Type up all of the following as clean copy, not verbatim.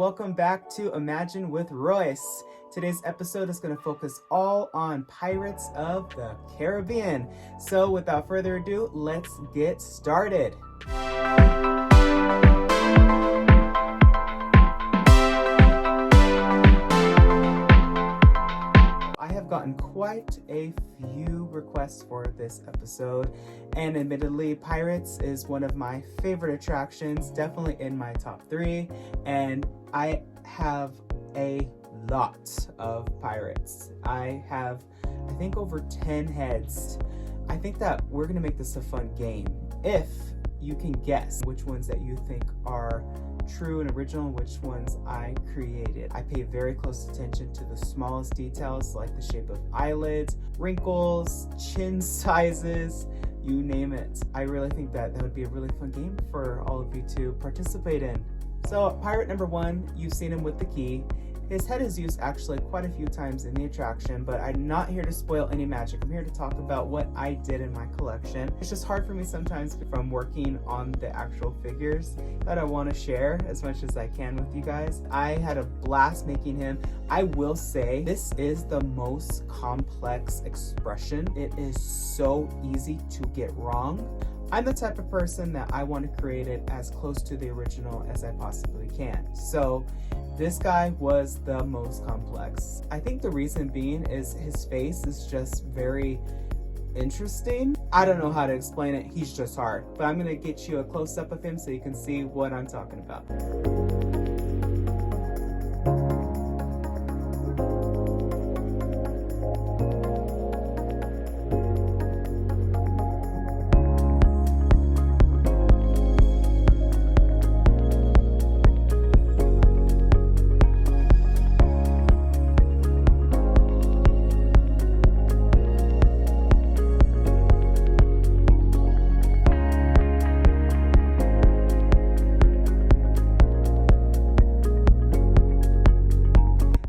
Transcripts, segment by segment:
welcome back to Imagine with Royce. Today's episode is going to focus all on Pirates of the Caribbean. So without further ado, let's get started. I have gotten quite a few requests for this episode, and admittedly, Pirates is one of my favorite attractions, definitely in my top 3, and I have a lot of pirates. I think over 10 heads. I think that we're gonna make this a fun game if you can guess which ones that you think are true and original, which ones I created. I pay very close attention to the smallest details, like the shape of eyelids, wrinkles, chin sizes, you name it. I really think that would be a really fun game for all of you to participate in. So pirate number 1, you've seen him with the key. His head is used actually quite a few times in the attraction, but I'm not here to spoil any magic. I'm here to talk about what I did in my collection. It's just hard for me sometimes from working on the actual figures that I want to share as much as I can with you guys. I had a blast making him. I will say this is the most complex expression. It is so easy to get wrong. I'm the type of person that I want to create it as close to the original as I possibly can. So this guy was the most complex. I think the reason being is his face is just very interesting. I don't know how to explain it. He's just hard. But I'm going to get you a close-up of him so you can see what I'm talking about.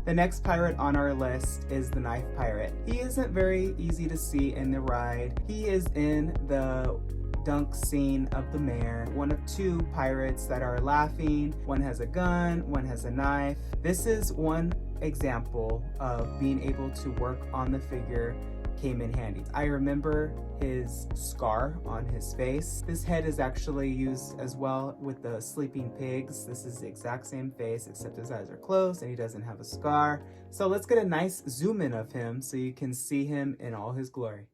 The next pirate on our list is the Knife Pirate. He isn't very easy to see in the ride. He is in the dunk scene of the mayor. One of 2 pirates that are laughing. One has a gun, one has a knife. This is one example of being able to work on the figure came in handy. I remember his scar on his face. This head is actually used as well with the sleeping pigs. This is the exact same face except his eyes are closed and he doesn't have a scar. So let's get a nice zoom in of him so you can see him in all his glory.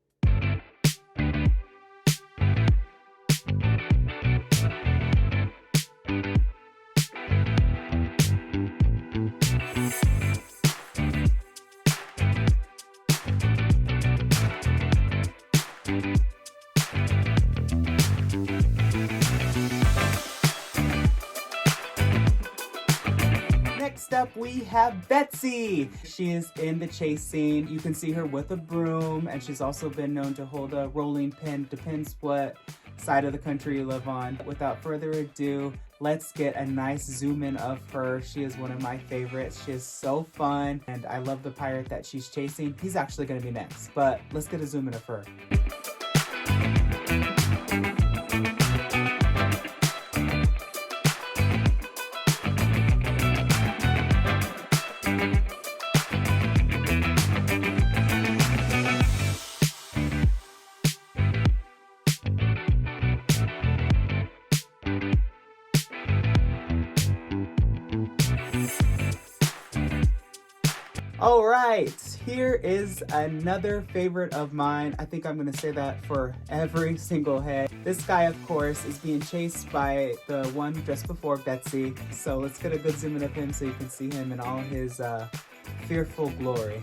Next up, we have Betsy. She is in the chase scene. You can see her with a broom, and she's also been known to hold a rolling pin. Depends what side of the country you live on. Without further ado, let's get a nice zoom in of her. She is one of my favorites. She is so fun, and I love the pirate that she's chasing. He's actually going to be next, but let's get a zoom in of her. All right, here is another favorite of mine. I think I'm gonna say that for every single head. This guy, of course, is being chased by the one just before Betsy. So let's get a good zoom in of him so you can see him in all his fearful glory.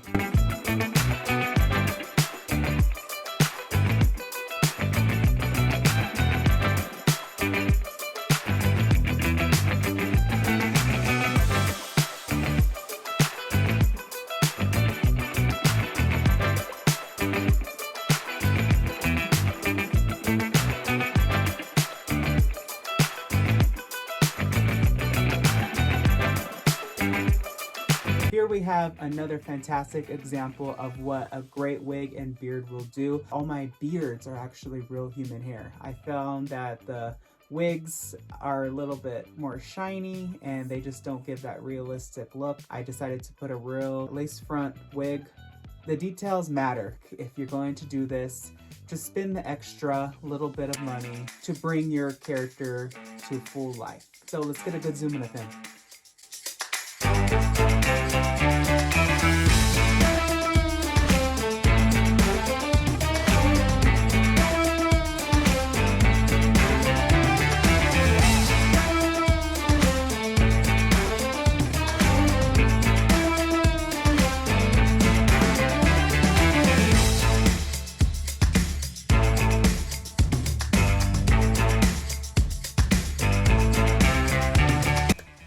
Here we have another fantastic example of what a great wig and beard will do. All my beards are actually real human hair. I found that the wigs are a little bit more shiny and they just don't give that realistic look. I decided to put a real lace front wig. The details matter. If you're going to do this, just spend the extra little bit of money to bring your character to full life. So let's get a good zoom in of him.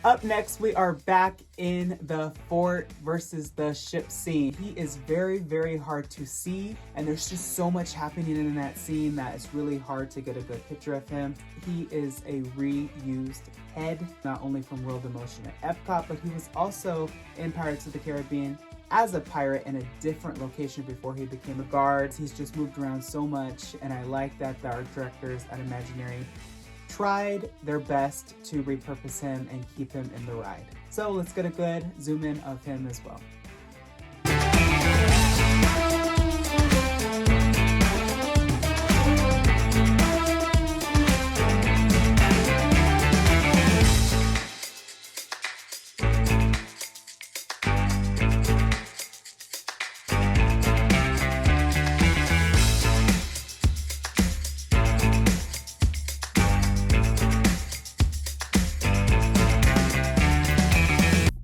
Up next, we are back in the fort versus the ship scene. He is very, very hard to see, and there's just so much happening in that scene that it's really hard to get a good picture of him. He is a reused head, not only from World of Motion at Epcot, but he was also in Pirates of the Caribbean as a pirate in a different location before he became a guard. He's just moved around so much, and I like that the art directors at Imaginary tried their best to repurpose him and keep him in the ride. So let's get a good zoom in of him as well.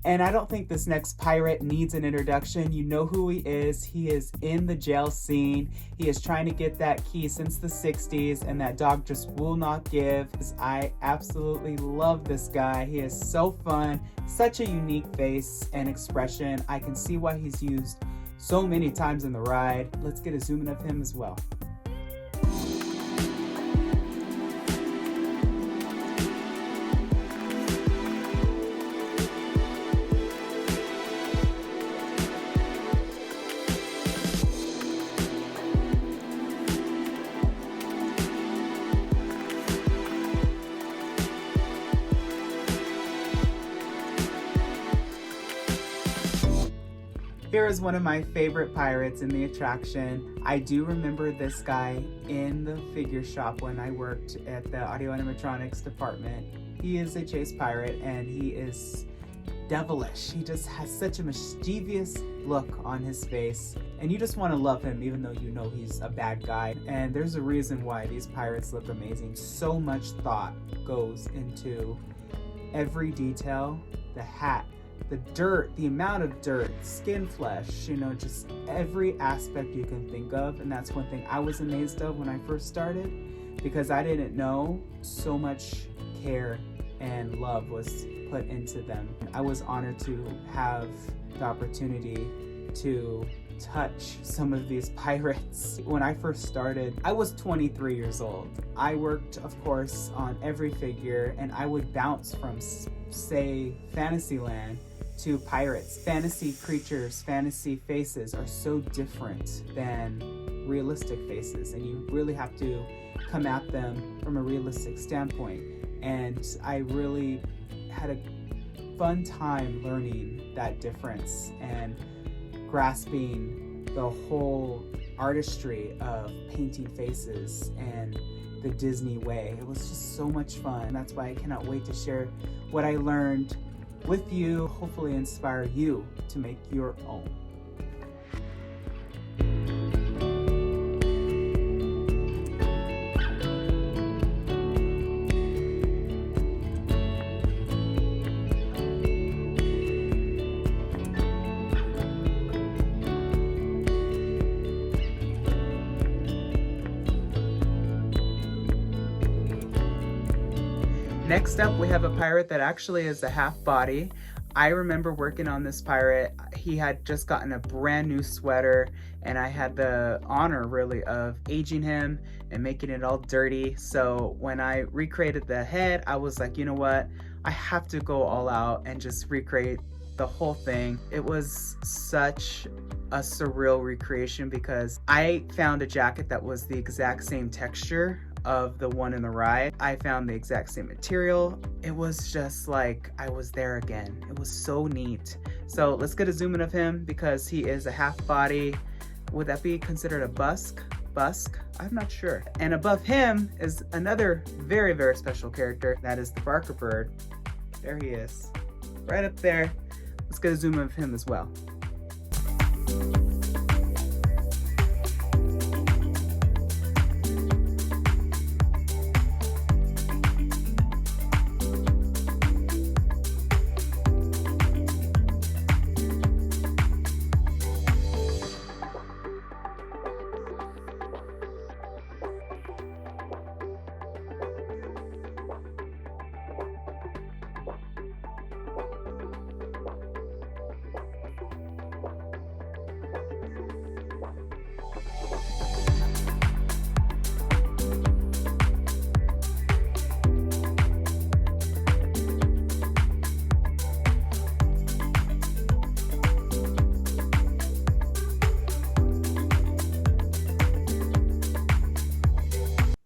And I don't think this next pirate needs an introduction. You know who he is. He is in the jail scene. He is trying to get that key since the 60s, and that dog just will not give. I absolutely love this guy. He is so fun, such a unique face and expression. I can see why he's used so many times in the ride. Let's get a zoom in of him as well. Here is one of my favorite pirates in the attraction. I do remember this guy in the figure shop when I worked at the audio animatronics department. He is a chase pirate and he is devilish. He just has such a mischievous look on his face, and you just want to love him even though you know he's a bad guy. And there's a reason why these pirates look amazing. So much thought goes into every detail. The hat, the dirt, the amount of dirt, skin flesh, you know, just every aspect you can think of. And that's one thing I was amazed of when I first started, because I didn't know so much care and love was put into them. I was honored to have the opportunity to touch some of these pirates. When I first started, I was 23 years old. I worked, of course, on every figure, and I would bounce from, say, Fantasyland to pirates. Fantasy creatures, fantasy faces are so different than realistic faces, and you really have to come at them from a realistic standpoint. And I really had a fun time learning that difference and grasping the whole artistry of painting faces and the Disney way. It was just so much fun. And that's why I cannot wait to share what I learned with you, hopefully inspire you to make your own. Next up, we have a pirate that actually is a half body. I remember working on this pirate. He had just gotten a brand new sweater, and I had the honor really of aging him and making it all dirty. So when I recreated the head, I was like, you know what? I have to go all out and just recreate the whole thing. It was such a surreal recreation because I found a jacket that was the exact same texture of the one in the ride. I found the exact same material. It was just like I was there again. It was so neat. So let's get a zoom in of him because he is a half body. Would that be considered a busk? I'm not sure. And above him is another very, very special character. That is the Barker bird. There he is, right up there. Let's get a zoom of him as well.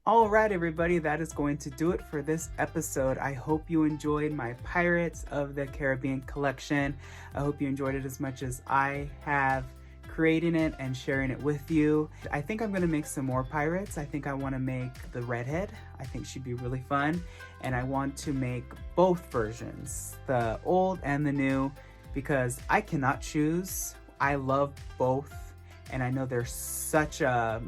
All right, everybody, that is going to do it for this episode. I hope you enjoyed my Pirates of the Caribbean collection. I hope you enjoyed it as much as I have creating it and sharing it with you. I think I'm gonna make some more pirates. I think I wanna make the redhead. I think she'd be really fun. And I want to make both versions, the old and the new, because I cannot choose. I love both. And I know there's such a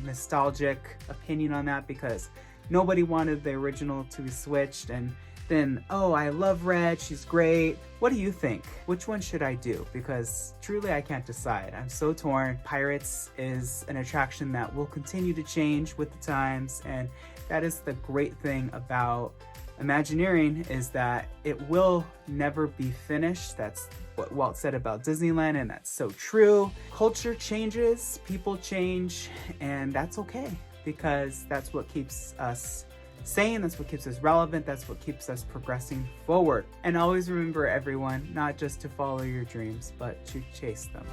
nostalgic opinion on that because nobody wanted the original to be switched. And then, oh, I love Red, she's great. What do you think? Which one should I do? Because truly I can't decide. I'm so torn. Pirates is an attraction that will continue to change with the times. And that is the great thing about Imagineering, is that it will never be finished. That's what Walt said about Disneyland, and that's so true. Culture changes, people change, and that's okay because that's what keeps us sane, that's what keeps us relevant, that's what keeps us progressing forward. And always remember, everyone, not just to follow your dreams, but to chase them.